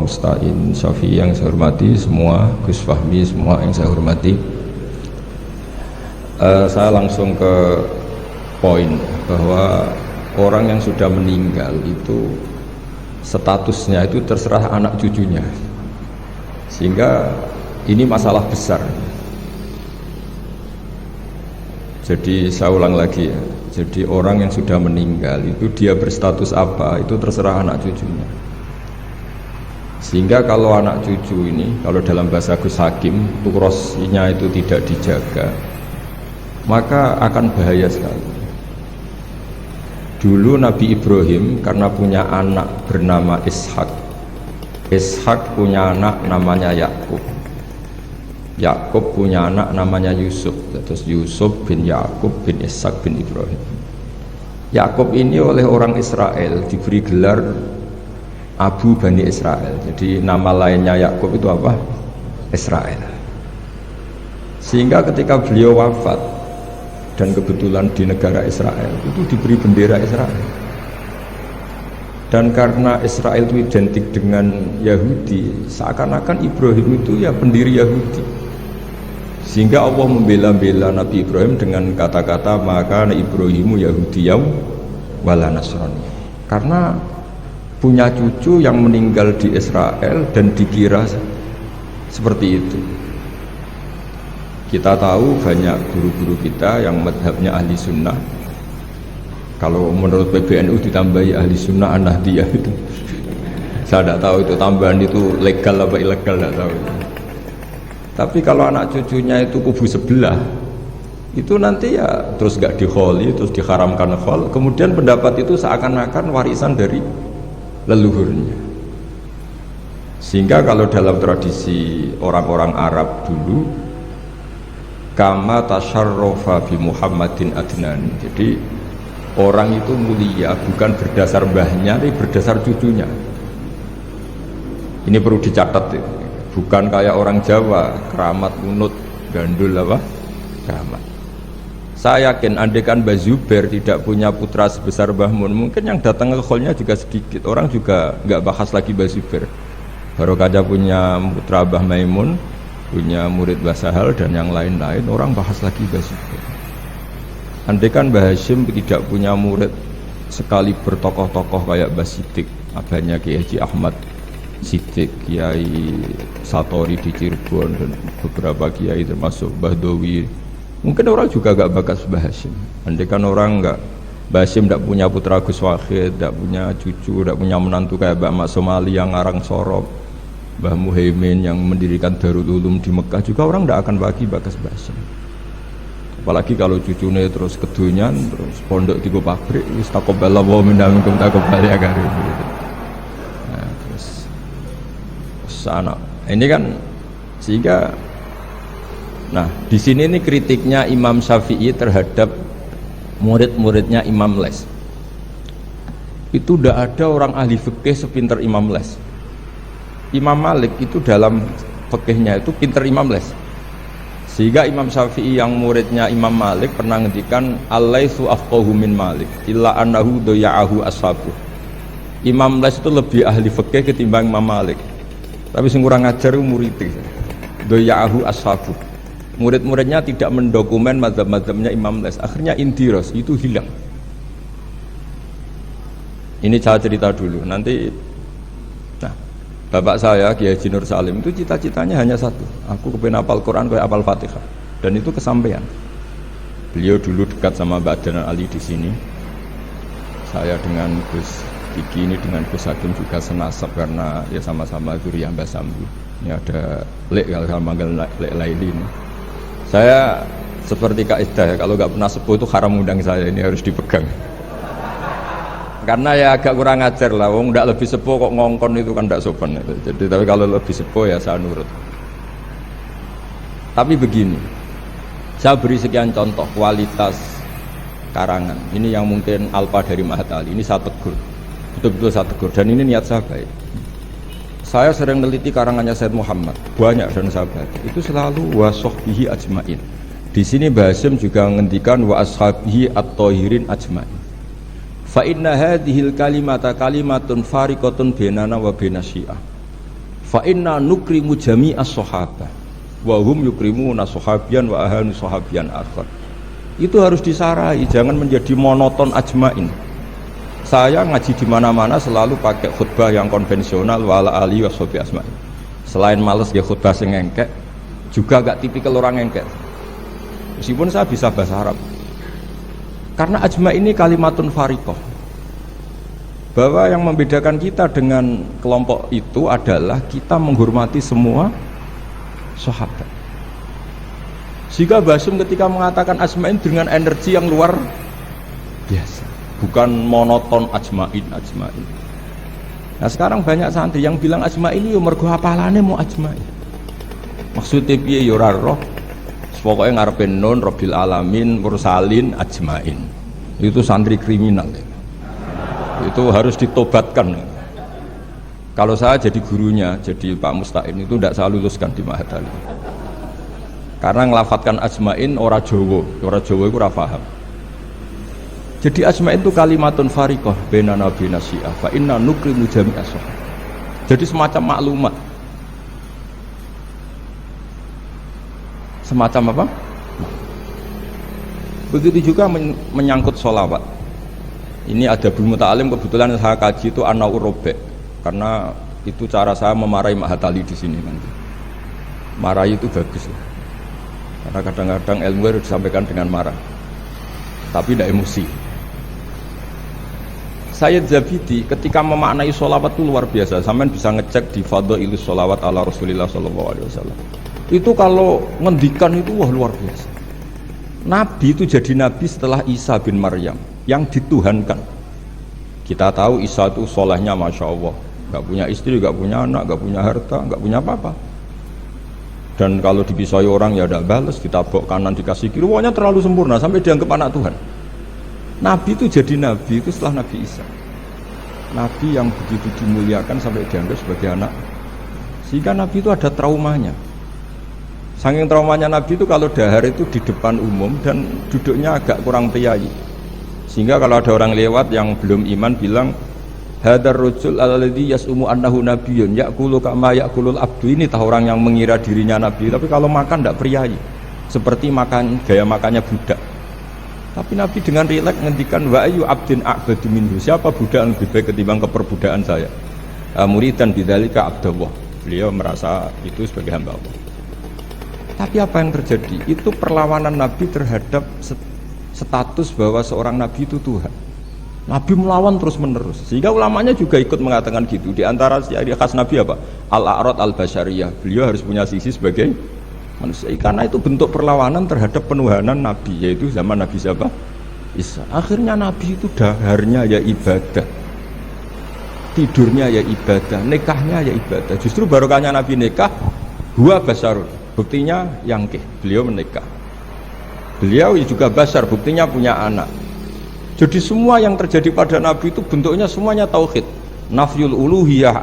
musta'in, Syafi'i yang saya hormati, semua Gus Fahmi semua yang saya hormati. Saya langsung ke poin bahwa orang yang sudah meninggal itu statusnya itu terserah anak cucunya, sehingga ini masalah besar. Jadi saya ulang lagi ya, jadi orang yang sudah meninggal itu dia berstatus apa itu terserah anak cucunya. Sehingga kalau anak cucu ini, kalau dalam bahasa Gus Hakim, turosnya itu tidak dijaga, maka akan bahaya sekali. Dulu Nabi Ibrahim karena punya anak bernama Ishak, Ishak punya anak namanya Yakub, Yakub punya anak namanya Yusuf, terus Yusuf bin Yakub bin Ishak bin Ibrahim. Yakub ini oleh orang Israel diberi gelar Abu Bani Israel. Jadi nama lainnya Yakub itu apa? Israel. Sehingga ketika beliau wafat dan kebetulan di negara Israel itu diberi bendera Israel. Dan karena Israel itu identik dengan Yahudi, seakan-akan Ibrahim itu ya pendiri Yahudi. Sehingga Allah membela-bela Nabi Ibrahim dengan kata-kata maka Ibrahimu Yahudiyam wala Nasrani, karena punya cucu yang meninggal di Israel dan dikira seperti itu. Kita tahu banyak guru-guru kita yang madhabnya ahli sunnah. Kalau menurut PBNU ditambahi ahli sunnah an-nahdiyah itu saya tidak tahu itu tambahan itu legal apa ilegal, tidak tahu. Tapi kalau anak cucunya itu kubu sebelah, itu nanti ya terus gak dikholi, terus diharamkan khol, kemudian pendapat itu seakan-akan warisan dari leluhurnya. Sehingga kalau dalam tradisi orang-orang Arab dulu, kama tasyarrofa bi Muhammadin adnani, jadi orang itu mulia bukan berdasar mbahnya tapi berdasar cucunya. Ini perlu dicatat ya. Bukan kayak orang Jawa, keramat unut, gandul apa? Keramat. Saya yakin andaikan Mbah Zubair tidak punya putra sebesar Mbah Mun, mungkin yang datang ke kholnya juga sedikit. Orang juga nggak bahas lagi Mbah Zubair. Baru kaja punya putra Mbah Maimun, punya murid Mbah Sahal dan yang lain-lain, orang bahas lagi Mbah Zubair. Andaikan Mbah Hashim tidak punya murid sekali bertokoh-tokoh kayak Mbah Siddiq, abahnya Kiai Haji Ahmad Siddiq, Kiai Satori di Cirebon dan beberapa kiai termasuk Mbah Dowi, mungkin orang juga gak bakas Mbah Hashim. Andaikan orang gak, Mbah Hashim tidak punya putra Gus Wahid, tidak punya cucu, tidak punya menantu kayak Mbah Mak Somali yang ngarang sorop, Mbah Muhaimin yang mendirikan Darul Ulum di Mekah, juga orang tidak akan bagi bakas Mbah Hashim. Apalagi kalau cucunya terus kedunyan, terus pondok di pabrik, istaqobbalallahu minna minkum taqabbal ya karim. Sana. Ini kan sehingga nah di sini ini kritiknya Imam Syafi'i terhadap murid-muridnya Imam Les. Itu tidak ada orang ahli fikih sepinter Imam Les. Imam Malik itu dalam fikihnya itu pinter Imam Les. Sehingga Imam Syafi'i yang muridnya Imam Malik pernah ngendikan Al-Laitsu afqahu min Malik illa annahu daya'ahu ashabu. Imam Les itu lebih ahli fikih ketimbang Imam Malik. Tapi sing kurang ajar murid doya'ahu ashabu. Murid-muridnya tidak mendokumen mazhab-mazhabnya Imam Les. Akhirnya indiros itu hilang. Ini saya cerita dulu. Nanti nah, bapak saya Kiai Haji Nur Salim itu cita-citanya hanya satu. Aku kepengen hafal Quran kayak hafal Fatihah. Dan itu kesampaian. Beliau dulu dekat sama Mbak Adnan Ali di sini. Saya dengan Gus Diki ini dengan Gus Hakim juga senasab karena ya sama-sama zuriyah Mbah Sambu. Ini ada Lek kalau manggil Lek Laili ini. Saya seperti kaidah ya, kalau nggak pernah sepuh itu haram undang saya, ini harus dipegang. Karena ya agak kurang ajar lah, wong nggak lebih sepuh kok ngongkon itu kan nggak sopan itu. Jadi tapi kalau lebih sepuh ya saya nurut. Tapi begini, saya beri sekian contoh kualitas karangan. Ini yang mungkin alfa dari Mahat Ali. Ini saya tegur. Betul-betul saya tegur dan ini niat saya baik. Saya sering meneliti karangannya Said Muhammad, banyak dan saya baca. Itu selalu wa sahbihi ajmain. Di sini Mbah Hasyim juga menghentikan wa ashabihi at-thahirin ajmain. Fa inna hadhil kalimata kalimatun fariqatun bainana wa baina Syiah. Fa inna nukrimu jami'as sahabah wa hum yukrimuna sahabiyan wa ahanu sahabiyan akhar. Itu harus disarai, jangan menjadi monoton ajmain. Saya ngaji di mana-mana selalu pakai khutbah yang konvensional wa ala ali wa sahbi asma'in. Selain males ya khutbah sing engkek, juga gak tipikal orang engkek. Meskipun saya bisa bahasa Arab. Karena ajma ini kalimatun fariqah. Bahwa yang membedakan kita dengan kelompok itu adalah kita menghormati semua sahabat. Jika Basum ketika mengatakan ajma'in dengan energi yang luar biasa, bukan monoton ajma'in. Nah sekarang banyak santri yang bilang ajma'in ini mergo hafalane mau ajma'in. Maksudnya piye ya ora roh. Pokoknya ngarepe nun rabbil alamin mursalin ajma'in. Itu santri kriminal. Itu harus ditobatkan. Kalau saya jadi gurunya, jadi Pak Musta'in itu tidak saya luluskan di Mahat Ali. Karena ngelafatkan ajma'in orang Jawa itu ora paham. Jadi ajma'in itu kalimatun fariqah bainana wa baina syiah fa inna nukrimu jami'as sahaba. Jadi semacam maklumat. Semacam apa? Begitu juga menyangkut sholawat. Ini ada Bul Muta'alim, kebetulan saya kaji itu An-Naur Robek, karena itu cara saya memarahi Mahatali di sini nanti. Marahi itu bagus lah. Karena kadang-kadang ilmu harus disampaikan dengan marah, tapi tidak emosi. Sayyid Zabidi ketika memaknai sholawat itu luar biasa. Sampean bisa ngecek di Fadhailus Sholawat ala Rasulillah sallallahu alaihi wasallam. Itu kalau ngendikan itu wah luar biasa. Nabi itu jadi nabi setelah Isa bin Maryam yang dituhankan. Kita tahu Isa itu solehnya Masya Allah, gak punya istri, gak punya anak, gak punya harta, gak punya apa-apa. Dan kalau dipisai orang ya tidak balas, ditabok kanan dikasih kiri, pokoknya terlalu sempurna sampai dianggap anak Tuhan. Nabi itu jadi nabi itu setelah Nabi Isa. Nabi yang begitu dimuliakan sampai dianggap sebagai anak. Sehingga Nabi itu ada traumanya. Saking traumanya Nabi itu kalau dahar itu di depan umum dan duduknya agak kurang priayi. Sehingga kalau ada orang lewat yang belum iman bilang hadar rajul alladzi yas'umu annahu nabiyyun ya'kulu kama ya'kulul abdu, ini tahu orang yang mengira dirinya nabi tapi kalau makan tidak priayi seperti makan gaya makannya budak. Tapi Nabi dengan rileks ngendikan wa ayu abdin a'badu minhu, siapa budak yang lebih baik ketimbang keperbudakan saya. Muridan bidzalika abdullah, beliau merasa itu sebagai hamba Allah. Tapi apa yang terjadi? Itu perlawanan Nabi terhadap status bahwa seorang Nabi itu Tuhan. Nabi melawan terus menerus. Sehingga ulamanya juga ikut mengatakan gitu. Di antara ciri khas Nabi apa? Al-a'rad al-basyariyah. Beliau harus punya sisi sebagai manusia. Karena itu bentuk perlawanan terhadap penuhanan Nabi. Yaitu zaman Nabi siapa? Isa. Akhirnya Nabi itu daharnya ya ibadah, tidurnya ya ibadah, nikahnya ya ibadah. Justru barokahnya Nabi nikah, huwa basyarun. Buktinya yangkih, beliau menikah. Beliau juga basar, buktinya punya anak. Jadi semua yang terjadi pada Nabi itu bentuknya semuanya tauhid. Nafyul uluhiyah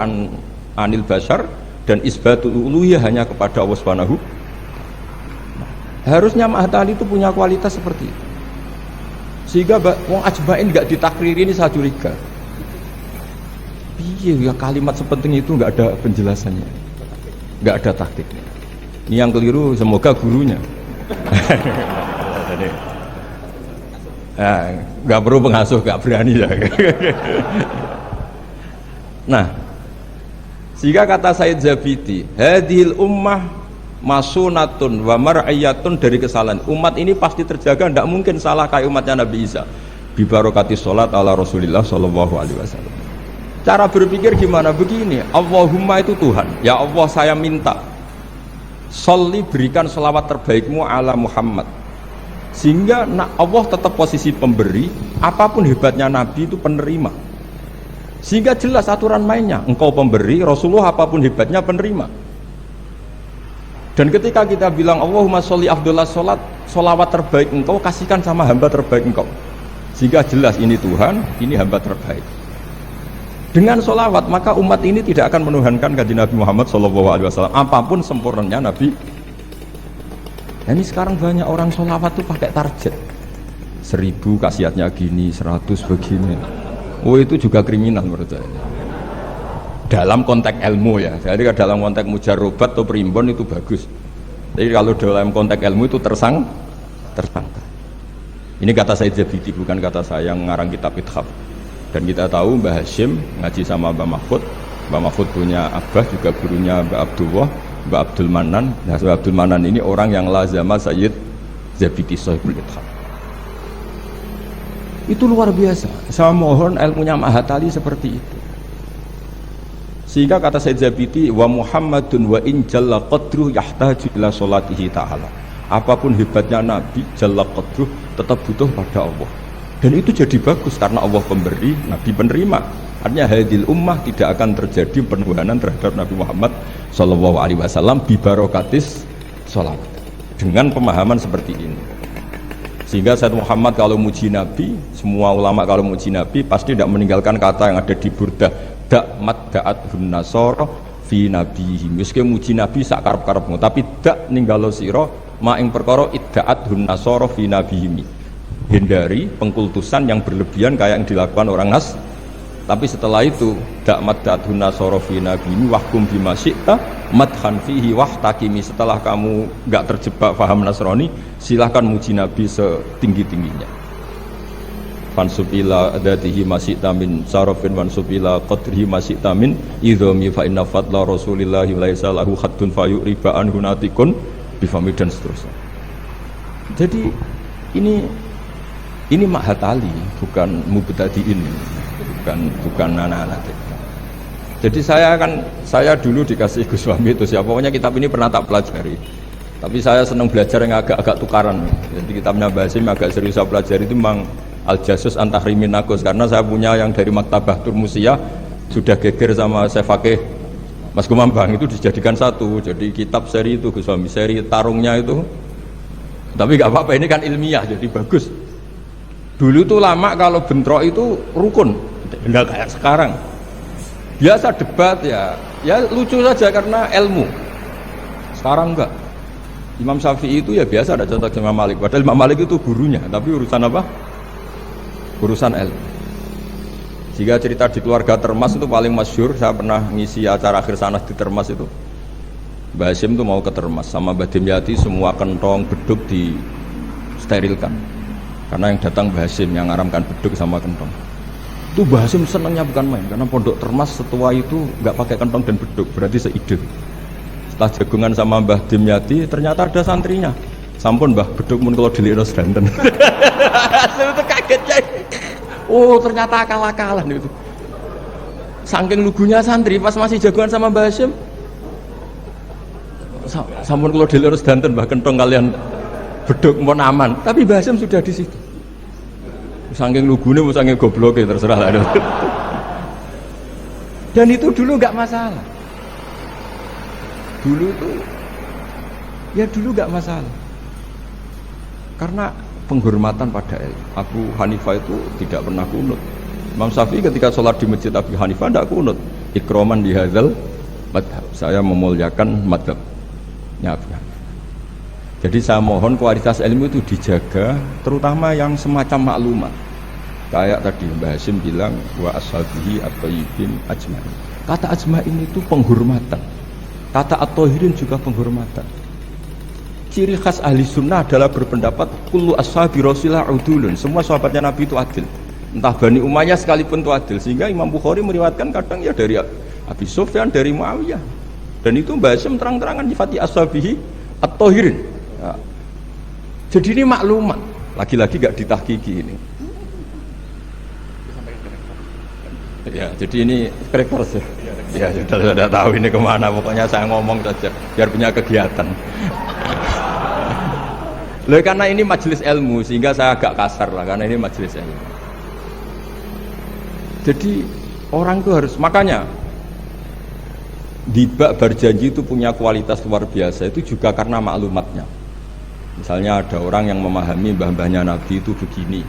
anil basar dan isbatul uluhiyah hanya kepada Allah Subhanahu. Harusnya Mahatali itu punya kualitas seperti itu. Sehingga wong ajmain enggak ditakriri, ini saya curiga. Iya ya, kalimat sepenting itu enggak ada penjelasannya. Enggak ada taktiknya. Ini yang keliru, semoga gurunya. Nah, nggak perlu pengasuh, nggak berani ya. Nah, sehingga kata Sayyid Zabidi, hadhil ummah masunatun wa mar'iyatun, dari kesalahan. Umat ini pasti terjaga, tidak mungkin salah kayak umatnya Nabi Isa. Bi barokati sholat ala Rasulillah sallallahu alaihi wasallam. Cara berpikir gimana? Begini, Allahumma itu Tuhan. Ya Allah, saya minta sholli, berikan sholawat terbaikmu ala Muhammad. Sehingga Allah tetap posisi pemberi, apapun hebatnya Nabi itu penerima. Sehingga jelas aturan mainnya, engkau pemberi, Rasulullah apapun hebatnya penerima. Dan ketika kita bilang Allahumma sholli afdhalus sholat, sholawat terbaik engkau kasihkan sama hamba terbaik engkau. Sehingga jelas ini Tuhan, ini hamba terbaik. Dengan sholawat maka umat ini tidak akan menuhankan kanjeng Nabi Muhammad SAW apapun sempurnanya Nabi. Nah, ini sekarang banyak orang sholawat tuh pakai target 1000 kasiatnya gini, 100 begini. Oh itu juga kriminal menurut saya. dalam konteks ilmu ya. Jadi dalam konteks mujarobat atau primbon itu bagus. Jadi kalau dalam konteks ilmu itu tersangka. Ini kata Said Zabidi, bukan kata saya yang ngarang kitab Ithaf. Dan kita tahu Mbah Hashim ngaji sama Mbah Mahfud. Mbah Mahfud punya abah juga gurunya Mbah Abdullah, Mbah Abdul Manan. Nah, Mbah Abdul Manan ini orang yang lazama Sayyid Zabidi Sahibul Ithaf. Itu luar biasa. Saya mohon ilmunya Mahatali seperti itu. Sehingga kata Said Zabidi, wa Muhammadun wa in jalla qadruh yahtaju ila sholatihi ta'ala. Apapun hebatnya Nabi, jalla qadruh tetap butuh pada Allah. Dan itu jadi bagus karena Allah pemberi, Nabi penerima. Artinya hadil ummah tidak akan terjadi penuhanan terhadap Nabi Muhammad sallallahu alaihi wasallam bi barokatis sholawat. Dengan pemahaman seperti ini. Sehingga Sayyid Muhammad kalau muji Nabi, semua ulama kalau muji Nabi pasti tidak meninggalkan kata yang ada di Burdah, dak madda'at hunnasara fi nabihi. Meski muji Nabi sak karep-karepmu, tapi dak ninggalo sira ma ing perkara idda'at hunnasara fi nabihimi. Hindari pengkultusan yang berlebihan kayak yang dilakukan orang Nas. Tapi setelah itu dak madda'at hunnasara fi nabihimi wahkum bima syi'ta madhan fihi wahtakimi. Setelah kamu enggak terjebak paham Nasrani, silahkan muji Nabi setinggi-tingginya. Fansub ila adatihi masyita min sarafin wansub ila qadrihi masyita min idhami fa inna fadla rasulillahi laisa lahu khaddun fayuriba anhu natikun bifami dan seterusnya. Jadi ini Mahatali, bukan mubtadiin, bukan anak-anak. Jadi saya dulu dikasih Gus Wahmi itu siapa, pokoknya kitab ini pernah tak pelajari. Tapi saya senang belajar yang agak tukaran. Jadi kitabnya Mbah Hashim agak serius saya pelajari itu memang Al-Jasus Antahrimin Nagus, karena saya punya yang dari Maktabah Turmusiyah sudah geger sama saya Fakih Mas Kumambang, itu dijadikan satu. Jadi kitab seri itu Gus Wahmi, seri tarungnya itu. Tapi nggak apa-apa, ini kan ilmiah jadi bagus. Dulu tuh lama kalau bentrok itu rukun, nggak kayak sekarang. Biasa debat ya lucu saja karena ilmu. Sekarang enggak. Imam Syafi'i itu ya biasa ada contoh Imam Malik. Padahal Imam Malik itu gurunya, tapi urusan apa? Urusan ilmu. Jika cerita di keluarga Termas itu paling masyhur, saya pernah ngisi acara akhir sanas di Termas itu. Mbah Hashim itu mau ke Termas sama Mbah Dimyati, semua kentong beduk disterilkan. Karena yang datang Mbah Hashim yang ngaramkan beduk sama kentong. Itu Mbah Hashim senangnya bukan main, karena pondok Termas setua itu nggak pakai kentong dan beduk, berarti seide. Setelah jagungan sama Mbah Dimyati, ternyata ada santrinya. Sampun Mbah, beduk mun kalau dilikno sedanten. Itu kaget ya. Oh, ternyata akal-akalan itu. Saking lugunya santri pas masih jagungan sama Mbah Hashim. Sampun kalau dilikno sedanten Mbah, kentong kalian beduk mau aman. Tapi Mbah Hashim sudah di situ. Saking lugune, saking gobloke terserah lah. Dan itu dulu nggak masalah. Dulu nggak masalah karena penghormatan pada ilmu. Abu Hanifah itu tidak pernah kunut. Imam Syafi'i ketika sholat di masjid Abu Hanifah tidak kunut. Ikroman di hadzal madhab, saya memuliakan madhabnya Abu Hanifah. Jadi saya mohon kualitas ilmu itu dijaga, terutama yang semacam maklumat. Kayak tadi Mbah Hashim bilang wa ashabihi at-thayyibin ajma'in. Kata ajma'in itu penghormatan. Kata at-thahirin juga penghormatan. Ciri khas ahli sunnah adalah berpendapat kullu ashabi rasulillah udulun. Semua sahabatnya Nabi itu adil. Entah Bani Umayyah sekalipun itu adil. Sehingga Imam Bukhari meriwayatkan kadang ya dari Abi Sufyan, dari Muawiyah. Dan itu Mbah Hashim terang-terangan nyifati ashabihi at-thahirin. Ya. Jadi ini maklumat. Lagi-lagi gak ditahqiqi ini. Ya, jadi ini karakter sih. Ya sudah tahu ini kemana, pokoknya saya ngomong saja biar punya kegiatan. Loh, karena ini majelis ilmu sehingga saya agak kasar lah, karena ini majelis ilmu. Jadi orang itu harus, makanya di bab berjanji itu punya kualitas luar biasa itu juga karena maklumatnya. Misalnya ada orang yang memahami mbah-mbahnya Nabi itu begini,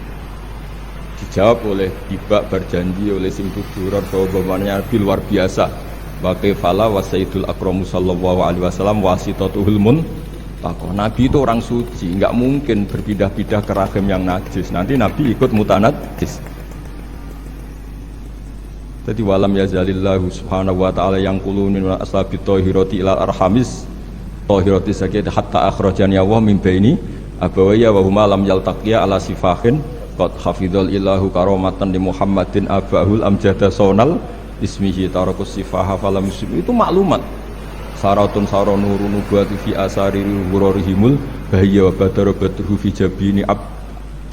dijawab oleh Ibak berjanji oleh Simtudurar bahwa bapaknya Nabi luar biasa. Baqifala wa sayyidul akramu sallallahu alaihi wasallam wasitatuhul muntaqah. Nabi itu orang suci, enggak mungkin berpindah-pindah ke rahim yang najis. Nanti Nabi ikut mutanajis. Jadi walam yazalillahu subhanahu wa ta'ala yang kulunin wa aslabi tohiroti ila arhamis tohiroti sakit hatta akhrajani Allah min baini abawaya wa huma lam yaltaqiya ala sifahin qad hafidhal ilahu karomatan di Muhammadin abahul amjada sonal ismihi tarakus sifaha falam yusib. Itu maklumat saratun saronuru nubuati fi asari wurorihimul bahaya wa badara badruhu fi jabini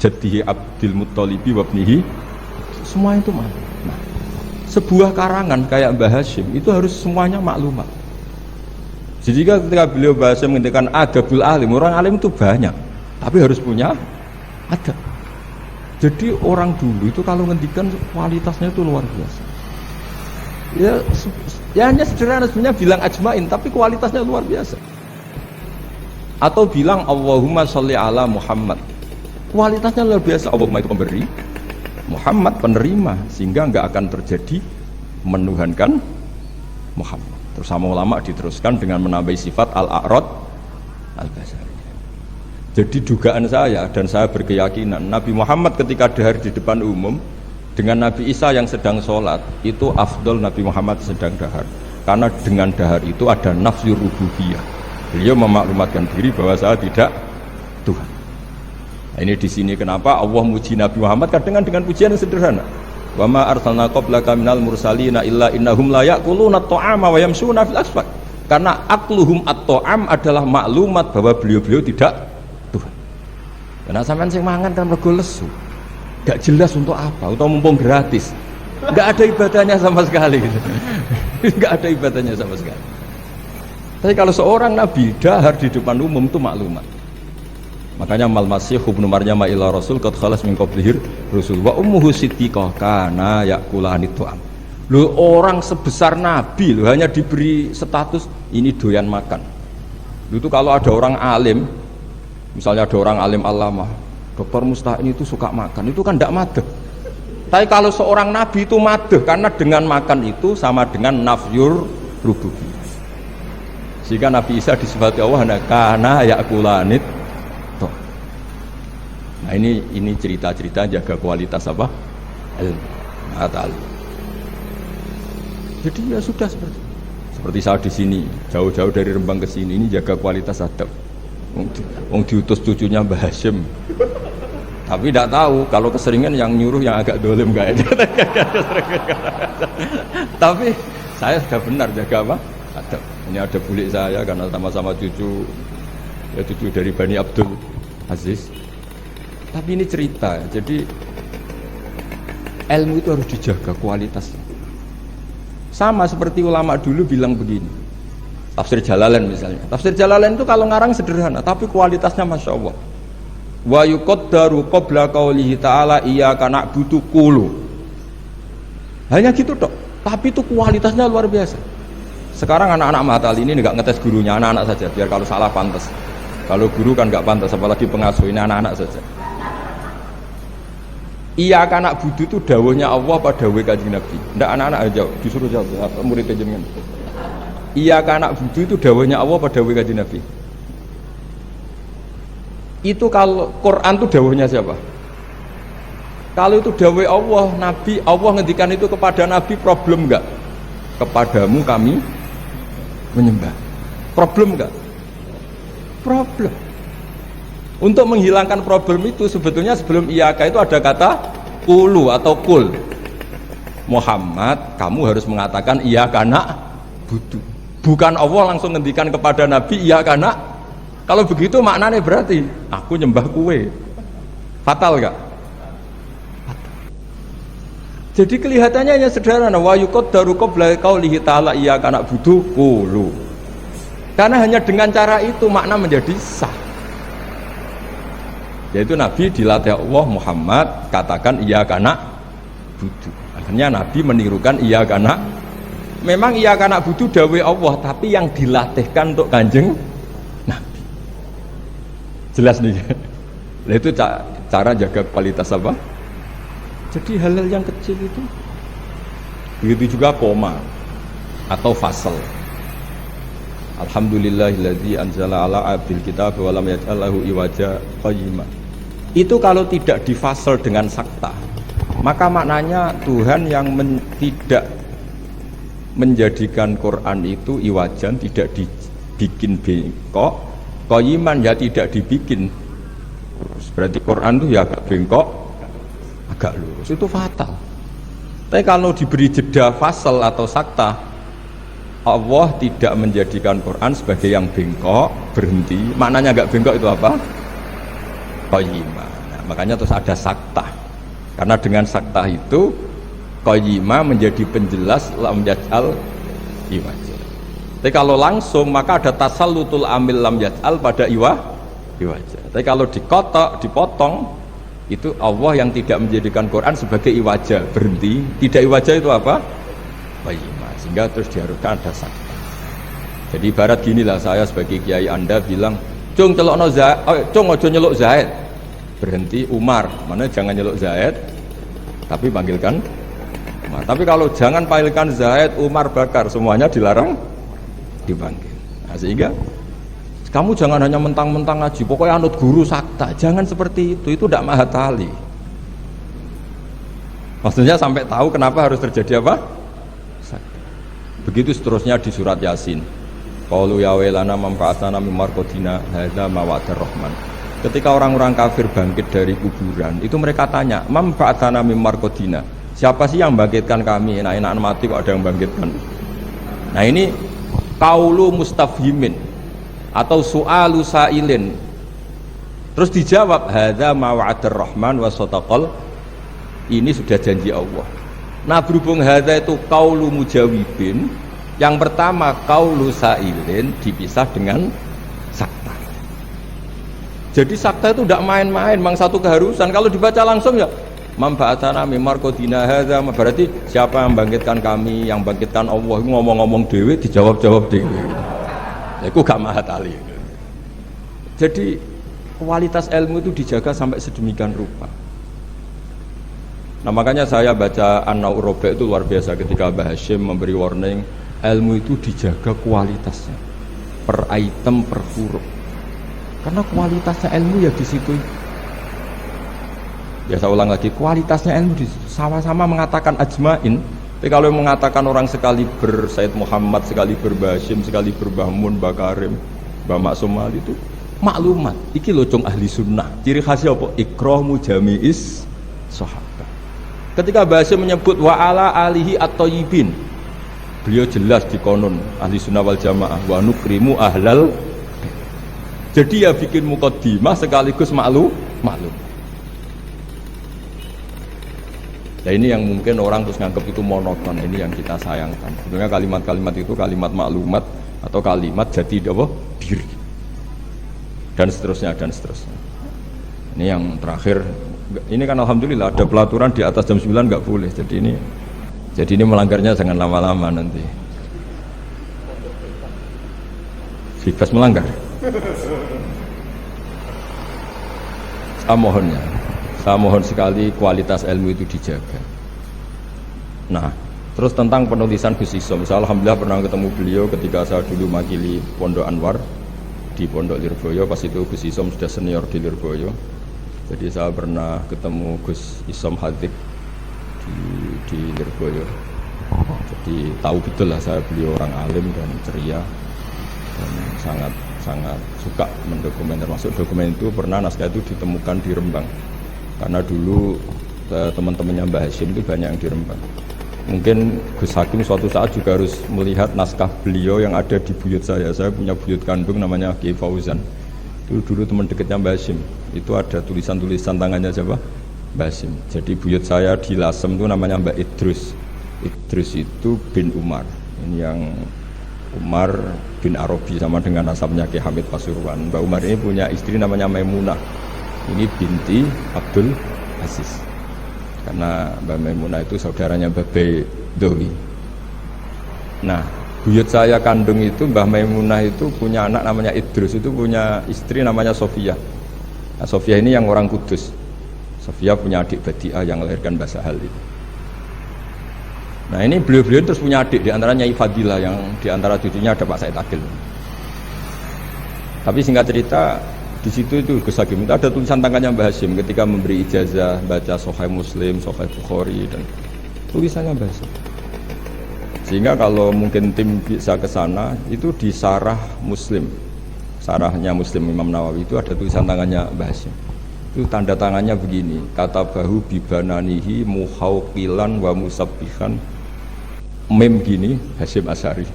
jadihi abdil muttalibi wabnihi. Semua itu maklumat. Nah, sebuah karangan kayak Mbah Hashim itu harus semuanya maklumat. Jadi ketika beliau Mbah Hashim menghentikan adabul alim, orang alim itu banyak tapi harus punya adab. Jadi orang dulu itu kalau ngendikan kualitasnya itu luar biasa. Ya hanya sederhana sebenarnya bilang ajmain tapi kualitasnya luar biasa. Atau bilang Allahumma sholli ala Muhammad, kualitasnya luar biasa. Allahumma itu pemberi, Muhammad penerima, sehingga enggak akan terjadi menuhankan Muhammad. Terus sama ulama diteruskan dengan menambahi sifat al-a'rad al-basari. Jadi dugaan saya dan saya berkeyakinan Nabi Muhammad ketika dahar di depan umum dengan Nabi Isa yang sedang sholat itu afdol Nabi Muhammad sedang dahar, karena dengan dahar itu ada nafsu rububiyah. Beliau memaklumatkan diri bahwa saya tidak Tuhan. Nah, ini di sini kenapa Allah muji Nabi Muhammad kadang dengan pujian yang sederhana. Wa ma arsalna qablaka minal mursalina illa innahum la ya'kuluna at-ta'ama wa yamshuna fil asfaq. Karena akluhum at-ta'am adalah maklumat bahwa beliau-beliau tidak Tuhan. Karena sampean sing mangan kan rego lesu. Enggak jelas untuk apa, atau mumpung gratis. Enggak ada ibadahnya sama sekali gitu. Enggak ada ibadahnya sama sekali. Tapi kalau seorang nabi dahar di depan umum itu maklumat. Makanya mal masih ibnu Maryam ila rasul qad khalas min qablihi rusul wa ummuhu siddiqah kana yakulani tu'am. Lu orang sebesar nabi lu hanya diberi status ini doyan makan. Lu itu kalau ada orang alim, misalnya ada orang alim alama, Dr. Musta'in itu suka makan, itu kan tidak madeh. Tapi kalau seorang nabi itu madeh, karena dengan makan itu sama dengan nafyur rububiyah. Sehingga Nabi Isa disifati Allah kana yakulanit. Nah ini cerita-cerita jaga kualitas apa? Ilmu. Jadi ya sudah seperti saya di sini, jauh-jauh dari Rembang ke sini, ini jaga kualitas adab. Wong diutus cucunya Mbah Hashim. Tapi tidak tahu kalau keseringan yang nyuruh yang agak dolim kayaknya. Tapi saya sudah benar jaga apa? Adab. Ini ada bulik saya karena sama-sama cucu, ya cucu dari Bani Abdul Aziz. Tapi ini cerita, jadi ilmu itu harus dijaga kualitasnya. Sama seperti ulama dulu bilang begini, tafsir Jalalain misalnya. Tafsir Jalalain itu kalau ngarang sederhana, tapi kualitasnya masya Allah. Wa yuqaddaru qabla qaulihi ta'ala iyyaka na'budu qulu. Hanya gitu dok, tapi itu kualitasnya luar biasa. Sekarang anak-anak Matal ini nggak ngetes gurunya, anak-anak saja, biar kalau salah pantas. Kalau guru kan nggak pantas, apalagi pengasuh, ini anak-anak saja. Iya kanak budu itu dawuhnya Allah pada dawuh Kanjeng Nabi. Ndak anak-anak aja disuruh jawab murid jenengan. Iya kanak budu itu dawuhnya Allah pada dawuh Kanjeng Nabi. Itu kalau Quran itu dawuhnya siapa? Kalau itu dawuh Allah, Nabi, Allah ngendikan itu kepada Nabi, problem enggak? Kepadamu kami menyembah. Problem enggak? Problem. Untuk menghilangkan problem itu sebetulnya sebelum iyaka itu ada kata kulu atau kul. Muhammad, kamu harus mengatakan iyaka na'budu. Bukan Allah langsung ngendikan kepada Nabi iyaka na'. Kalau begitu maknanya berarti aku nyembah kue. Fatal enggak? Fatal. Jadi kelihatannya hanya sederhana, wa yuqaddaru qabla qaulihi ta'ala iyyaka na'budu qulu. Karena hanya dengan cara itu makna menjadi sah. Yaitu Nabi dilatih Allah, Muhammad katakan iyyaka na'budu. Akhirnya Nabi menirukan iyyaka na'. Memang iyyaka na'budu dawuh Allah, tapi yang dilatihkan untuk Kanjeng Nabi. Jelas nih. Nah, itu cara jaga kualitas apa? Jadi hal-hal yang kecil itu. Begitu juga koma atau fasal. Alhamdulillahilladzi anzala ala abdil kitab wa lam yaj'al lahu iwaja qayyima. Itu kalau tidak difasal dengan sakta, Maka maknanya Tuhan yang tidak menjadikan Quran itu iwajan, tidak dibikin bengkok, qayiman ya tidak dibikin. Berarti Quran itu ya agak bengkok, agak lurus, itu fatal. Tapi kalau diberi jeda fasal atau sakta, Allah tidak menjadikan Quran sebagai yang bengkok, berhenti. Maknanya agak bengkok itu apa? Qayyimah. Nah, makanya terus ada sakta. Karena dengan sakta itu qayyimah menjadi penjelas lam yaj'al iwaja. Tapi kalau langsung maka ada tasallutul amil lam yaj'al pada iwaja. Tapi kalau dikotok, dipotong, itu Allah yang tidak menjadikan Quran sebagai iwaja, berhenti. Tidak iwaja itu apa? Qayyimah. Sehingga terus diharuskan ada sakta. Jadi ibarat ginilah, saya sebagai kiai Anda bilang, "Cung celokno Zaid, cung aja nyeluk Zaid." Berhenti Umar, mana jangan nyeluk Zaid, tapi panggilkan Umar. Tapi kalau jangan panggilkan Zaid, Umar, Bakar, semuanya dilarang dipanggil. Nah, sehingga kamu jangan hanya mentang-mentang ngaji, pokoknya anut guru sakta, jangan seperti itu tidak mahatali. Maksudnya sampai tahu kenapa harus terjadi apa? Sakta. Begitu seterusnya di surat Yasin. Qalu ya wailana manfa'atana mim marqadina hadza ma wa'adar rahman. Ketika orang-orang kafir bangkit dari kuburan, itu mereka tanya, manfa'atana mim marqadina. Siapa sih yang bangkitkan kami? Enak-enakan mati kok ada yang bangkitkan. Nah ini qaulu mustafhimin atau su'alu sa'ilin. Terus dijawab hadza ma wa'adar rahman wa sadaqal. Ini sudah janji Allah. Nah berhubung hadza itu qaulu mujawibin, yang pertama qaulu sa'ilin dipisah dengan sakta. Jadi sakta itu tidak main-main, memang satu keharusan. Kalau dibaca langsung ya manfa'atana mim marqadina hadza, berarti siapa yang bangkitkan kami, yang bangkitkan Allah. Ngomong-ngomong dewe dijawab-jawab dewe. Iku gak mahatali. Jadi kualitas ilmu itu dijaga sampai sedemikian rupa. Nah makanya saya baca An-Naur Robe itu luar biasa ketika Mbah Hashim memberi warning, ilmu itu dijaga kualitasnya per item, per huruf. Karena kualitasnya ilmu ya di situ. Ya saya ulang lagi, kualitasnya ilmu sama-sama mengatakan ajmain. Tapi kalau yang mengatakan orang sekali Said Muhammad, sekali Mbah Hashim, sekali Mbah Mun, Mbah Karim, Mbah Maksum Ali itu maklumat. Iki locong ahli sunnah. Ciri khasnya apa? Ikramu jami'is sahabat. Ketika Mbah Hashim menyebut wa ala alihi at-thayyibin, beliau jelas di konon ahli sunnah wal jamaah wa nukrimu ahlal. Jadi ya bikin muqaddimah sekaligus maklum. Nah ini yang mungkin orang terus nganggap itu monoton, ini yang kita sayangkan. Sebenarnya kalimat-kalimat itu kalimat maklumat atau kalimat jati diri. Dan seterusnya. Ini yang terakhir. Ini kan alhamdulillah ada pelaturan di atas jam 9 nggak boleh. Jadi ini melanggarnya jangan lama-lama nanti. Bebas melanggar. Saya mohon sekali kualitas ilmu itu dijaga. Nah, terus tentang penulisan Gus Isom, saya alhamdulillah pernah ketemu beliau ketika saya dulu makili Pondok Anwar di Pondok Lirboyo. Pas itu Gus Isom sudah senior di Lirboyo. Jadi saya pernah ketemu Gus Isom Hadik di Lirboyo. Jadi tahu betul lah saya beliau orang alim dan ceria dan sangat suka mendokumen, termasuk dokumen itu pernah naskah itu ditemukan di Rembang. Karena dulu teman-temannya Mbah Hashim itu banyak yang di Rembang. Mungkin Gus Hakim suatu saat juga harus melihat naskah beliau yang ada di buyut saya. Saya punya buyut kandung namanya Kiai Fauzan. Itu dulu teman dekatnya Mbah Hashim. Itu ada tulisan-tulisan tangannya siapa? Mbah Hashim. Jadi buyut saya di Lasem itu namanya Mbak Idrus. Idrus itu bin Umar. Ini yang Umar bin Arabi sama dengan nasabnya Ki Hamid Pasuruan. Mbak Umar ini punya istri namanya Maimunah. Ini binti Abdul Aziz. Karena Mbak Maimunah itu saudaranya Mbak Bedowi. Nah, buyut saya kandung itu Mbah Maimunah itu punya anak namanya Idrus, itu punya istri namanya Sofia. Nah, Sofia ini yang orang Kudus. Sofia punya adik Badi'ah yang melahirkan Mbah Sahal itu. Nah ini beliau-beliau terus punya adik, diantaranya Ifadilah, yang diantara cucunya ada Pak Said Akil. Tapi singkat cerita, Di situ itu Gus Hakim itu ada tulisan tangannya Mbah Hasyim ketika memberi ijazah baca Sahih Muslim, Sahih Bukhari dan tulisannya Mbah Hasyim. Sehingga kalau mungkin tim bisa ke sana itu di Sarah Muslim. Sarahnya Muslim Imam Nawawi itu ada tulisan tangannya Mbah Hasyim. Itu tanda tangannya begini, kata bahu bibananihi muhauqilan wa musabbihan mem gini Hasyim Asy'ari.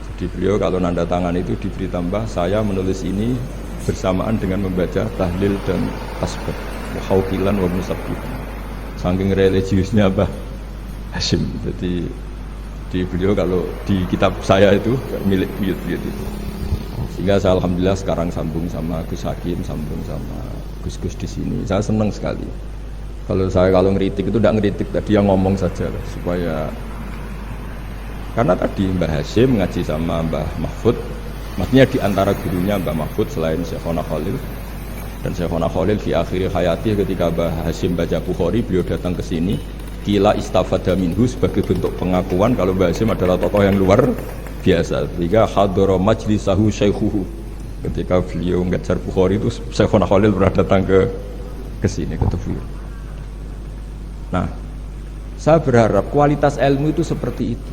Jadi beliau kalau nanda tangan itu diberi tambah saya menulis ini bersamaan dengan membaca tahlil dan tasbih muhauqilan wa musabbihan. Saking religiusnya Mbah Hasyim. Jadi di beliau kalau di kitab saya itu milik buyut-buyut itu. Sehingga saya alhamdulillah sekarang sambung sama Gus Hakim, sambung sama Gus-gus di sini. Saya senang sekali. Kalau ngeritik itu tidak ngeritik, tadi yang ngomong saja supaya karena tadi Mbah Hasyim ngaji sama Mbah Mahfud, maksudnya di antara gurunya Mbah Mahfud selain Syekhona Khalil dan Syekhona Khalil di akhir hayati ketika Mbah Hasyim baca Bukhari, beliau datang ke sini. Kila istafada minhu sebagai bentuk pengakuan kalau Mbah Hasyim adalah tokoh yang luar biasa. Sehingga hadara majlisahu syaikhuhu. Ketika beliau ngajar Bukhari itu Syekhona Khalil pernah datang ke sini ke beliau. Nah, saya berharap kualitas ilmu itu seperti itu.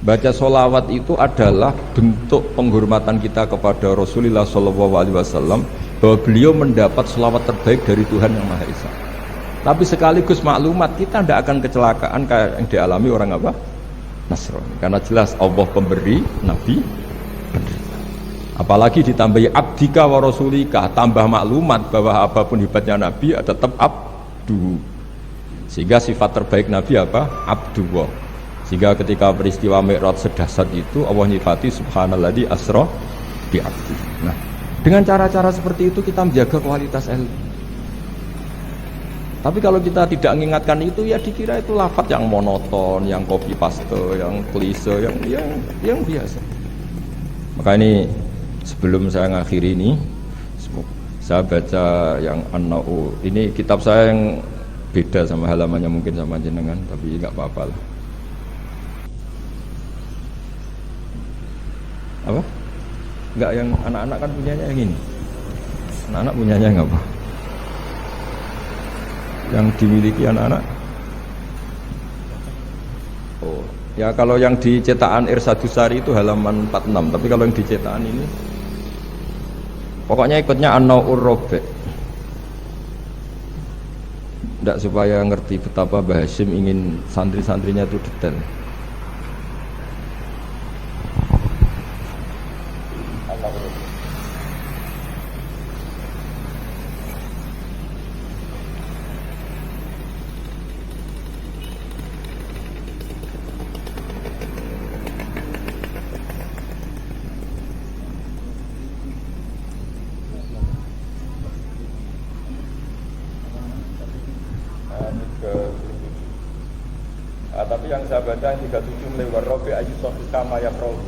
Baca sholawat itu adalah bentuk penghormatan kita kepada Rasulullah SAW bahwa beliau mendapat sholawat terbaik dari Tuhan Yang Maha Esa. Tapi sekaligus maklumat kita tidak akan kecelakaan kayak yang dialami orang apa? Nasrani. Karena jelas Allah pemberi, Nabi penderita. Apalagi ditambahi abdika wa rasulika, tambah maklumat bahwa apapun hebatnya Nabi ada tetap abdu. Sehingga sifat terbaik Nabi apa? Abdullah. Sehingga ketika peristiwa Mi'raj sedahsyat itu Allah nyifati subhanalladzi asra bi abdi. Nah, dengan cara-cara seperti itu kita menjaga kualitas ilmu. Tapi kalau kita tidak mengingatkan itu ya dikira itu lafaz yang monoton, yang copy paste, yang klise, yang biasa. Maka ini sebelum saya ngakhiri ini saya baca yang An-Na'u. Ini kitab saya yang beda sama halamannya mungkin sama jenengan, tapi enggak apa-apa lah. Apa? Enggak, yang anak-anak kan punyanya yang ini. Anak-anak punyanya enggak apa? Yang dimiliki anak-anak. Oh, ya kalau yang di cetakan Irsadusari itu halaman 46, tapi kalau yang di cetakan ini pokoknya ikutnya An-Naw'ur Rabi'. Tidak supaya ngerti betapa Mbah Hasyim ingin santri-santrinya itu detail. Tapi yang saya baca yang 37 melewar Robi ayu sofika mayak robi.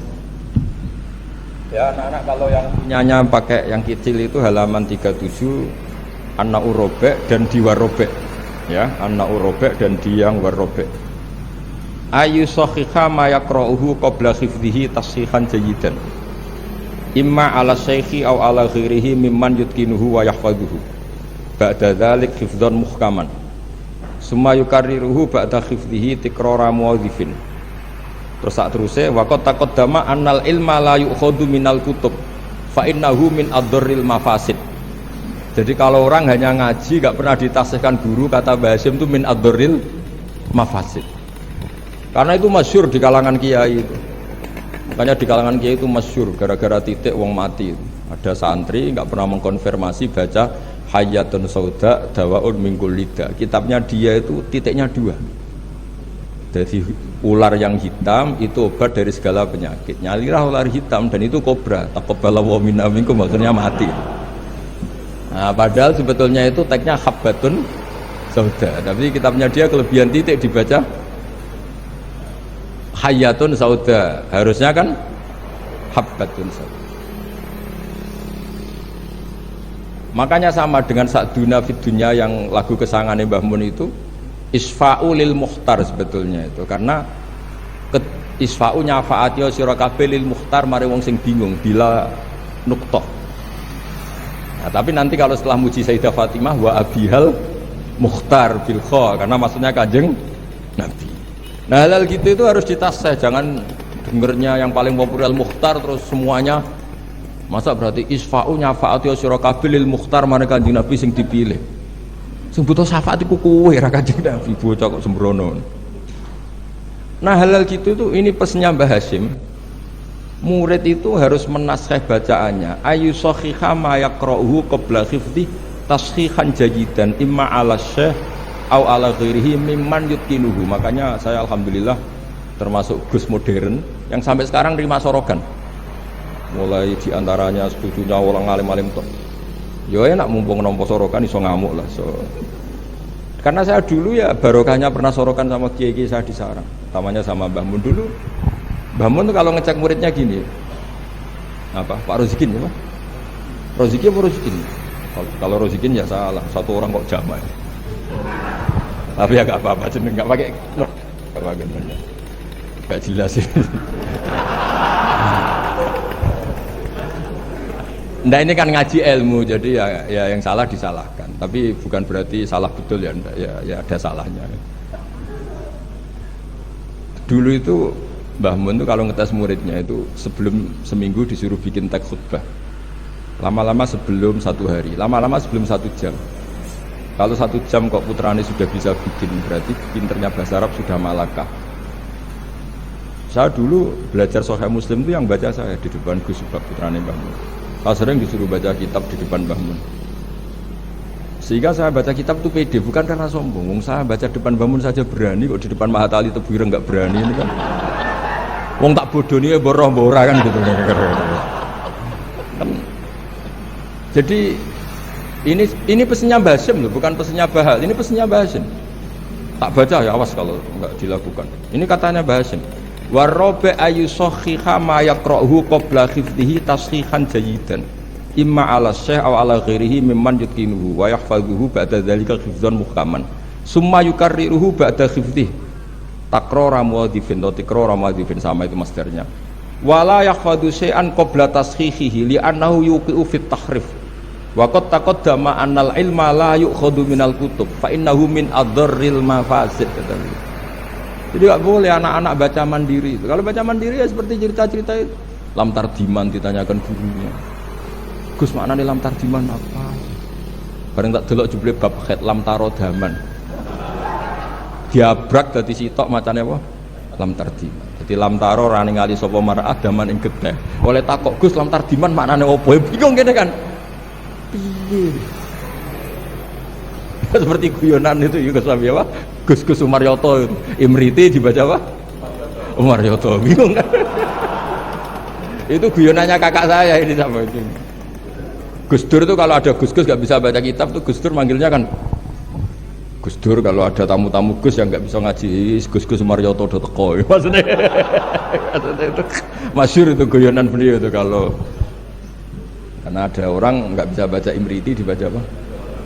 Ya anak-anak kalau yang punyanya pakai yang kecil itu halaman 37 An-Na'ur Rabi' dan di Warrobi'. Ya, An-Na'ur Rabi' dan di yang Warrobi'. Ayu sofika mayak rohu qabla khifdihi tashihan jayidan. Imma ala syekhi aw ala ghirihi mimman yutkinuhu wa yahfaduhu. Ba'da dzalik hifdzan muhkaman. Summa yukarriruhu ba'da khifdihi tikrara muwadhifin. Terus sak teruse waqad taqaddama annal ilma la yu'khadhu minal kutub fa innahu min ad-darril mafasid. Jadi kalau orang hanya ngaji gak pernah ditasihkan guru, kata Mbah Hasyim itu min ad-darril mafasid. Karena itu masyhur di kalangan kiai itu. Makanya di kalangan kiai itu masyhur gara-gara titik wong mati. Ada santri gak pernah mengkonfirmasi baca Hayatun Sauda Dawaun Mingkul Lida. Kitabnya dia itu titiknya 2. Jadi ular yang hitam itu obat dari segala penyakit. Nyalirah ular hitam dan itu kobra. Taqabbalallahu minna minkum, maksudnya mati. Nah, padahal sebetulnya itu teksnya Habbatun Sauda. Tapi kitabnya dia kelebihan titik dibaca Hayatun Sauda. Harusnya kan Habbatun Sauda. Makanya sama dengan Sa'duna fid dunya yang lagu kesayangannya Mbah Mun itu isfa'u lil mukhtar sebetulnya itu, karena isfa'u nyafa'ati sira kabeh lil mukhtar mari wong sing bingung bila nuktah. Nah, tapi nanti kalau setelah muji Sayyidah Fatimah wa abihal mukhtar bil kha, karena maksudnya Kanjeng Nabi. Nah, hal gitu itu harus ditasih, jangan dengernya yang paling populer mukhtar terus semuanya. Masa berarti isfa'u nyafa'ati sira kabeh lil mukhtar mana Kanjeng Nabi sing dipilih. Sing butuh syafaat iku kowe ra Kanjeng Nabi, bocah kok sembrono. Nah, hal gitu itu ini pesannya Mbah Hasyim. Murid itu harus menaskah bacaannya. Ayu sahihha ma yaqra'uhu qabla hifdhi tashihan jayidan imma ala syekh au ala ghairihi mimman yutqinuhu. Makanya saya alhamdulillah termasuk Gus modern yang sampai sekarang terima sorogan. Mulai diantaranya setujunya orang alim-alim tok. Yo enak mumpung nampa sorokan iso ngamuk lah. So, karena saya dulu ya barokahnya pernah sorokan sama kiai-kiai saya di sarang. Utamanya sama Mbah Mun dulu. Mbah Mun tuh kalau ngecek muridnya gini, apa Pak Rozikin ya Pak? Rozikin apa Rozikin? Kalau Rozikin ya salah, satu orang kok jamaah. Tapi ya gak apa-apa, jeneng gak pakai, gak pakai namanya, gak jelas sih. Nah ini kan ngaji ilmu, jadi ya yang salah disalahkan. Tapi bukan berarti salah betul ya, ya ada salahnya. Dulu itu Mbah Mun itu kalau ngetes muridnya itu sebelum seminggu disuruh bikin teks khutbah, lama-lama sebelum 1 hari, lama-lama sebelum 1 jam. Kalau 1 jam kok putrane sudah bisa bikin, berarti pinternya bahasa Arab sudah malakah. Saya dulu belajar Sahih Muslim itu yang baca saya di depan Gus putrane Mbah Mun. Saya sering disuruh baca kitab di depan Mbah Mun, sehingga saya baca kitab itu pede, bukan karena sombong. Saya baca depan Mbah Mun saja berani, kok di depan Mahatali Tebuireng nggak berani ini kan. Wong tak bodoni ya boroh-bora kan gitu. Jadi ini pesannya Mbah Hasyim loh, bukan pesannya Bahal. Ini pesannya Mbah Hasyim. Tak baca ya, awas kalau enggak dilakukan. Ini katanya Mbah Hasyim. Warabe ayu sahihha ma yaqra'uhu qabla hifdhihi tashihan jayidan. Imma ala syekh aw ala ghairihi mimman yutqinuhu wa yahfazuhu ba'da dzalika hifdzan muhkaman. Summa yukarriruhu ba'da hifdhihi. Takrora muadzifin atau tikrora muadzifin, sama itu masdarnya. Wala yahfadzu syai'an qabla tashihihi li'annahu yuqi'u fit tahrif. Wa qad taqaddama annal ilma la yu'khadhu minal kutub fa innahu min adharril mafasid. Jadi enggak boleh anak-anak baca mandiri. Kalau baca mandiri ya seperti cerita-cerita itu. Lam tardiman ditanyakan gurunya. Gus maknane lam tardiman apa? Bareng tak delok jebule bab khat lam tarodaman. Diabrak dadi sitok macane apa? Lam tardiman. Jadi lam taro ra ningali sapa mar'ah daman ing getih. Oleh takok Gus lam tardiman maknane apa? Bingung kene kan. Piye? Seperti guyonan itu ya Gus Abi apa? Gus Sumaryoto itu. Imriti dibaca apa? Umaryoto. Bingung kan? Itu guyonannya kakak saya ini sama itu. Gus Dur itu kalau ada Gus gak bisa baca kitab tuh Gus Dur manggilnya kan Gus Dur. Kalau ada tamu-tamu Gus yang nggak bisa ngaji, Gus Sumaryoto udah teko. Maksudnya itu masyhur itu guyonan beliau itu kalau karena ada orang nggak bisa baca Imriti dibaca apa?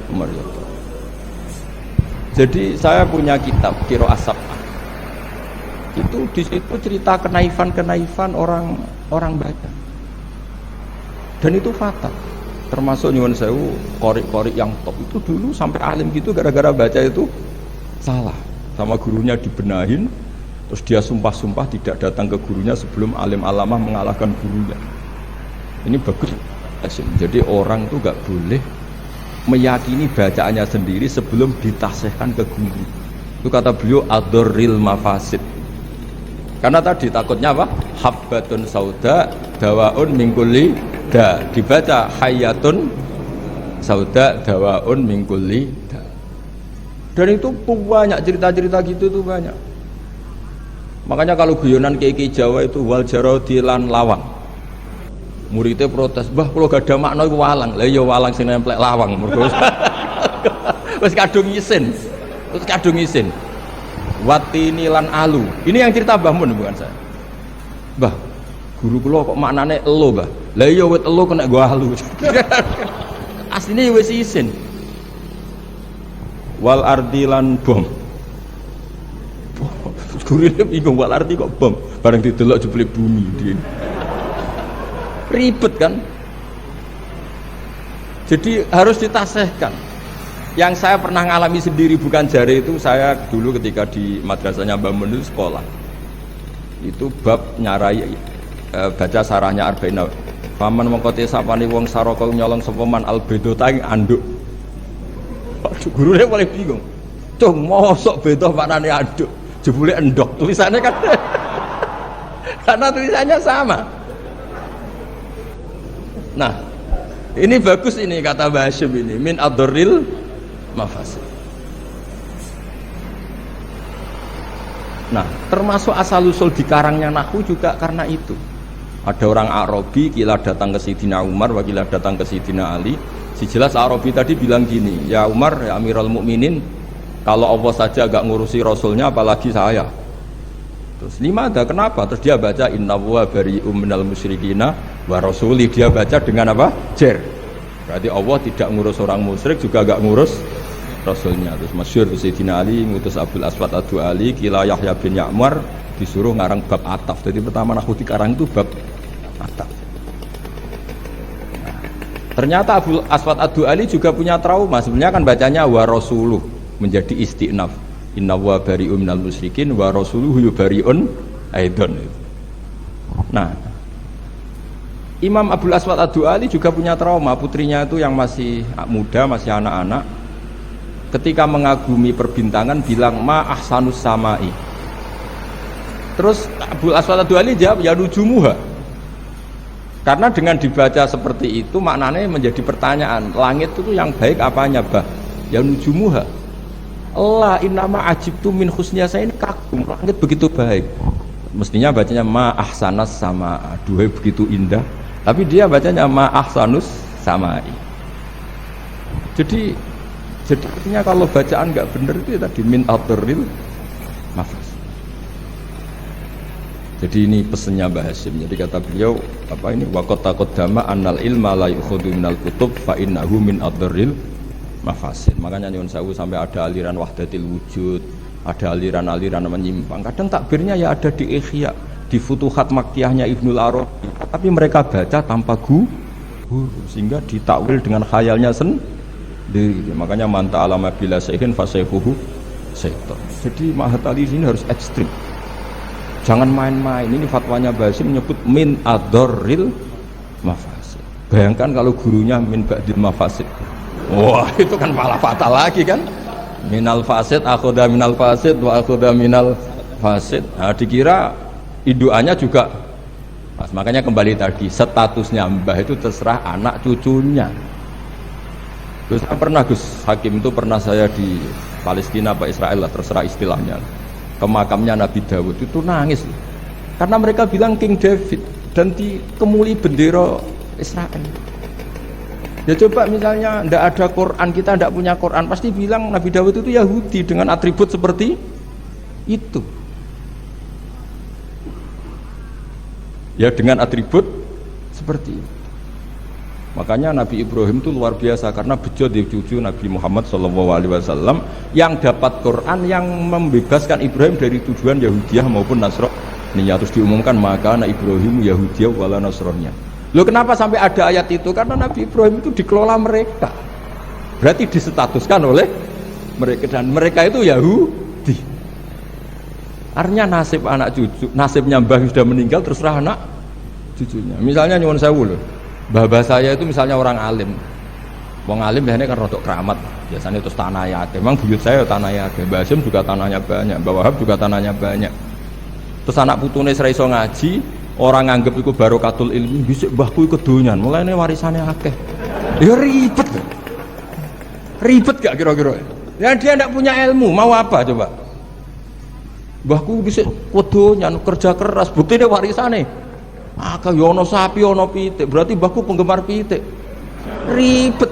Sumaryoto. Jadi saya punya kitab Qiraah Sab'ah. Itu di situ cerita kenaifan orang baca. Dan itu fatal. Termasuk nyuwun sewu qori-qori yang top itu dulu sampai alim gitu gara-gara baca itu salah. Sama gurunya dibenahin, terus dia sumpah-sumpah tidak datang ke gurunya sebelum alim alamah mengalahkan gurunya. Ini bagus. Jadi orang tuh gak boleh meyakini bacaannya sendiri sebelum ditashehkan ke guru. Itu kata beliau adorril mafasid. Karena tadi takutnya apa? Habbatun sauda dawaun mingkuli da, dibaca hayatun sauda dawaun mingkuli da. Dan itu banyak cerita-cerita gitu tuh banyak. Makanya kalau guyonan kiai Jawa itu wal jarodi lan lawang. Muridnya protes, "Mbah, kalau gak ada makna itu walang." Lah ya walang sing nemplek lawang mergo. Wis kadung isin. Terus kadung isin. Watini lan alu. Ini yang cerita Mbah Mun bukan saya. Mbah, guru kula kok maknane elo, Mbah. Lah iya wit elo kena gua alu. Asline wis isin. Wal ardi lan bom. Gurune bingung wal ardi kok bom. Bareng didelok jebule bumi. Ribet kan? Jadi harus ditasehkan. Yang saya pernah ngalami sendiri bukan jari itu, saya dulu ketika di madrasahnya Mbah Mun itu sekolah. Itu bab nyarai baca sarahnya Arba'in. Faman mengkoti sapani wong saraka nyolong sapa man albedota ing anduk. Waduh, gurune paling bingung. Cung mosok beda maknane anduk. Jebule endok tulisannya kan. Karena tulisannya sama. Nah, ini bagus ini kata Mbah Hasyim ini min ad-darril mafasid. Nah, termasuk asal-usul di karangnya nahwu juga karena itu. Ada orang Arabi kila datang ke Sayyidina Umar, wakila datang ke Sayyidina Ali. Si jelas Arabi tadi bilang gini, ya Umar, ya Amirul Mukminin, kalau Allah saja agak ngurusi Rasulnya, apalagi saya. Terus lima ada kenapa? Terus dia baca Inna wa bari'um minal musyrikina wa rasuli. Dia baca dengan apa? Jer. Berarti Allah tidak ngurus orang musyrik, juga agak ngurus Rasulnya. Terus masyhur Sayyidina Ali ngutus Abdul Aswad Ad-Du'ali kila Yahya bin Ya'mar disuruh ngarang bab ataf. Jadi pertama nahwu dikarang itu bab ataf. Nah, ternyata Abdul Aswad Ad-Du'ali juga punya trauma. Sebenarnya kan bacanya wa rasuluh menjadi isti'naf. Inna wa bari'un minal musyrikin wa rasuluhu yubari'un aidon. Nah, Imam Abdul Aswad Ad-Du'ali juga punya trauma. Putrinya itu yang masih muda, masih anak-anak, ketika mengagumi perbintangan bilang ma ahsanus samai. Terus Abdul Aswad Ad-Du'ali jawab ya nujumuha. Karena dengan dibaca seperti itu maknanya menjadi pertanyaan, langit itu yang baik apanya bah? Ya nujumuha. Allah innama ajibtu min husniya, saya ini kagum langit begitu baik. Mestinya bacanya ma ahsanas sama, aduh begitu indah. Tapi dia bacanya ma ahsanus samai. Jadi artinya kalau bacaan nggak benar itu tadi min ad-darril mafas. Jadi ini pesannya Mbah Hasyim. Jadi kata beliau apa ini waqad taqaddama annal ilma la yukhadhu minal kutub fa innahu min ad-darril mafasid. Makanya nyuwun sewu sampai ada aliran wahdatil wujud, ada aliran-aliran menyimpang. Kadang takbirnya ya ada di Ihya, di Futuhat Makkiyahnya Ibnul Arabi. Tapi mereka baca tanpa guru, sehingga ditakwil dengan khayalnya sendiri. Makanya manta alama bila syaihin fasayfuhu syaitan. Jadi Mahatali sini harus ekstrim. Jangan main-main. Ini fatwanya Mbah Hasyim menyebut min ad-darril mafasid. Bayangkan kalau gurunya min ba'dil mafasid. Wah, itu kan malah fatal lagi kan. Minal fasid akhoda minal fasid wa akhoda minal fasid. Nah, dikira induannya juga Mas, makanya kembali tadi statusnya Mbah itu terserah anak cucunya. Gus pernah Gus Hakim itu pernah saya di Palestina apa Israel lah terserah istilahnya. Ke makamnya Nabi Dawud itu nangis karena mereka bilang King David dan dikemuli bendera Israel. Ya coba misalnya tidak ada Quran, kita tidak punya Quran, pasti bilang Nabi Dawud itu Yahudi dengan atribut seperti itu. Ya dengan atribut seperti itu. Makanya Nabi Ibrahim itu luar biasa karena bejo di cucu Nabi Muhammad SAW yang dapat Quran yang membebaskan Ibrahim dari tujuan Yahudiyah maupun Nasraniyah. Terus diumumkan maka anak Ibrahim Yahudiyah wala Nasraniyah. Loh kenapa sampai ada ayat itu? Karena Nabi Ibrahim itu dikelola mereka. Berarti disetatuskan oleh mereka dan mereka itu Yahudi. Artinya nasib anak cucu, nasibnya mbah sudah meninggal terserah anak cucunya. Misalnya nyuwun sewu loh. Mbah saya itu misalnya orang alim. Wong alim biasanya kan rodok keramat. Biasanya terus tanah yatim. Memang buyut saya tanah yatim. Mbah Hasyim juga tanahnya banyak. Mbah Wahab juga tanahnya banyak. Terus anak putune ora iso ngaji, orang nganggep iku barokatul ilmi, bisa mbahku ikut donyan, mulane warisannya akeh. Ya ribet. Ribet gak kira-kira? Ya dia tidak punya ilmu, mau apa coba? Mbahku bisa ikut donyan, kerja keras, buktinya warisannya. Akeh yo ono sapi, ono pitik, berarti mbahku penggemar pitik. Ribet.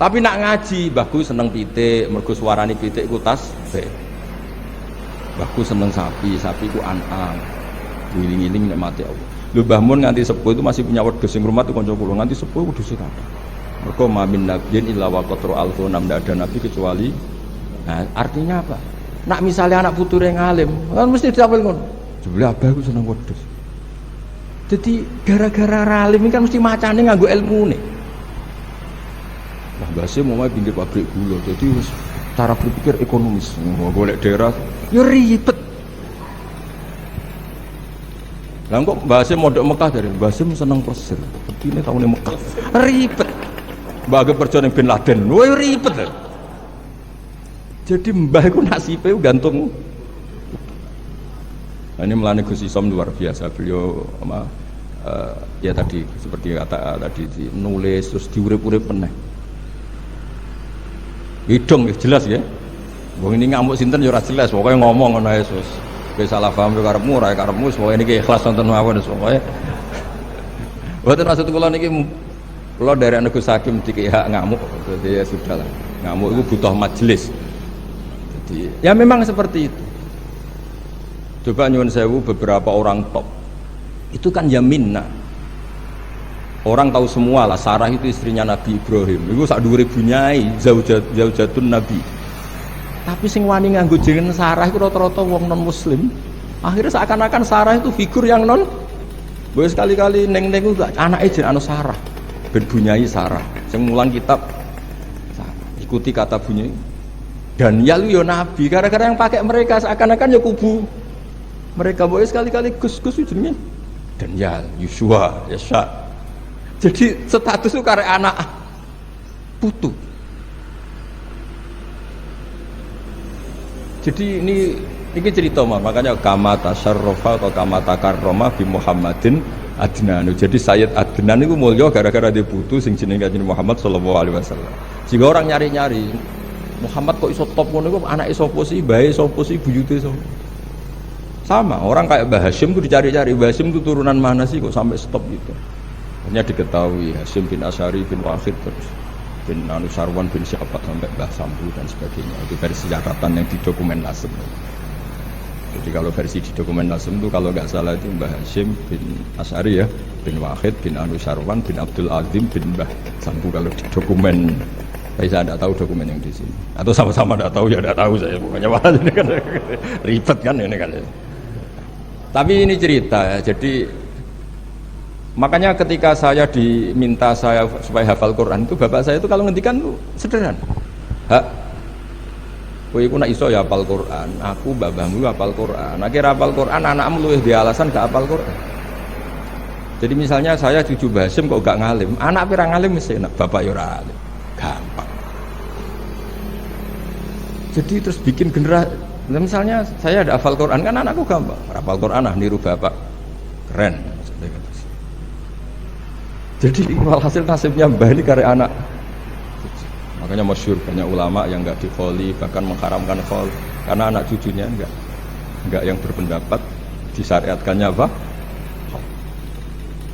Tapi nak ngaji, mbahku seneng pitik, mergo suarane pitik ku tasbih. Mbahku seneng sapi, sapi ku an'am. Wiling-wiling nek mati Allah. Lho Mbah Mun nganti sepuh itu masih punya wedhus sing rumah itu kanca kula nganti sepuh wedhus kathah. Mergo mamin nabiyyin illa wa qatru alfuna, ndak ada nabi kecuali. Nah, artinya apa? Nak misalnya anak puture ngalim, kan mesti dicapel ngono. Jebule abah ku seneng wedhus. Jadi gara-gara ralim kan mesti macane nganggo ilmune. Wah, Basim mau pinggir pabrik gula. Jadi cara berpikir ekonomis. Golek daerah ya ribet. Lah kok Basim modok Mekah dari Basim seneng Persir. Begini tahunnya Mekah. Ribet. Mbah perjuangan Bin Laden. Wah, ribet. Jadi mbah iku nasibe gantung. Nah, ini melani Gus Isom luar biasa. Beliau ya tadi seperti kata tadi nulis terus diurip-urip meneh. Hidung jelas ya. Wong ini ngamuk sinten ya ora jelas, pokoke ngomong ngono ae Sus. Kowe salah paham yo karepmu ora karepmu, pokoke niki ikhlas wonten mawon pokoke. Mboten maksud kula niki kula dari anak Gus Hakim dikek hak ngamuk, jadi ya sudahlah. Ngamuk itu butuh majelis. Jadi ya memang seperti itu. Coba nyuwun sewu beberapa orang top itu kan ya minna. Orang tahu semua lah Sarah itu istrinya Nabi Ibrahim. Itu sak dhuwure bunyai zaujatun Nabi. Tapi sing wani nganggo jeneng Sarah itu rata-rata wong non muslim. Akhirnya seakan-akan Sarah itu figur yang non. Boleh sekali-kali neng-neng itu anake jeneng Sarah. Ben bunyai Sarah. Sing mulang kitab Sarah. Ikuti kata bunyai. Daniel yo Nabi. Gara-gara yang pakai mereka seakan-akan ya kubu mereka. Boleh sekali-kali Gus-gus jenenge Daniel, Yusua, Yesha. Jadi status itu karek anak putu. Jadi ini cerita makanya kama tasyarrafa atau kama takarrama bi Muhammadin Adnan. Jadi Sayyid Adnan itu mulya gara-gara dia putu sing jenenge Kanjeng Muhammad sallallahu alaihi wasallam. Jika orang nyari-nyari Muhammad kok iso top ngono iku anake sapa sih, bae sapa sih, buyute sapa. Sama, orang kayak Mbah Hashim itu dicari-cari, Mbah Hashim itu turunan mana sih kok sampai stop gitu. Hanya diketahui Hashim bin Asy'ari bin Wahid terus bin Anusarwan bin Syafat sampai Mbah Sambu dan sebagainya. Itu versi catatan yang di dokumen Lasem. Jadi kalau versi di dokumen Lasem itu kalau nggak salah itu Mbah Hashim bin Asy'ari ya, bin Wahid bin Anusarwan bin Abdul Azim bin Mbah Sambu kalau di dokumen. Tapi saya tidak tahu dokumen yang di sini. Atau sama-sama tidak tahu ya tidak tahu saya. Pokoknya malah ini kan ribet kan ini kan. Tapi ini cerita ya. Jadi makanya ketika saya diminta saya supaya hafal Quran itu bapak saya itu kalau ngendikan itu sederhana. Hak, kowe iku nek iso ya hafal Quran, aku babahmu hafal Quran. Akhirnya hafal Quran anakmu luwih di alasan gak hafal Quran. Jadi misalnya saya cucu Basim kok gak ngalim, anak pirang ngalim mesti enak, bapak ya ora alim. Gampang. Jadi terus bikin generasi. Misalnya saya ada hafal Quran kan anakku gampang. Hafal Quran niru bapak. Keren. Jadi walhasil nasibnya mbah ini karya anak. Makanya masyhur banyak ulama yang enggak dikholi bahkan mengharamkan khol karena anak cucunya enggak yang berpendapat disyariatkannya apa?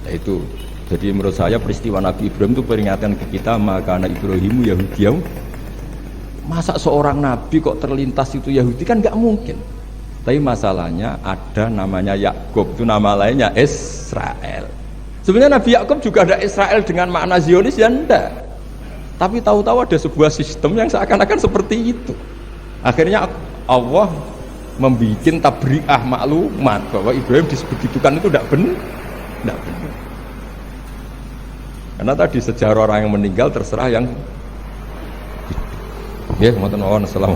Itu. Jadi menurut saya peristiwa Nabi Ibrahim itu peringatan ke kita maka anak Ibrahimu Yahudiyah. Masa seorang nabi kok terlintas itu Yahudi kan nggak mungkin. Tapi masalahnya ada namanya Yakub, itu nama lainnya Israel. Sebenarnya Nabi Yakub juga ada Israel dengan makna Zionis ya enggak. Tapi tahu-tahu ada sebuah sistem yang seakan-akan seperti itu. Akhirnya Allah membuat tabri'ah maklumat bahwa Ibrahim disebegitukan itu tidak benar. Tidak benar. Karena tadi sejarah orang yang meninggal terserah yang ya, teman-teman, assalamualaikum.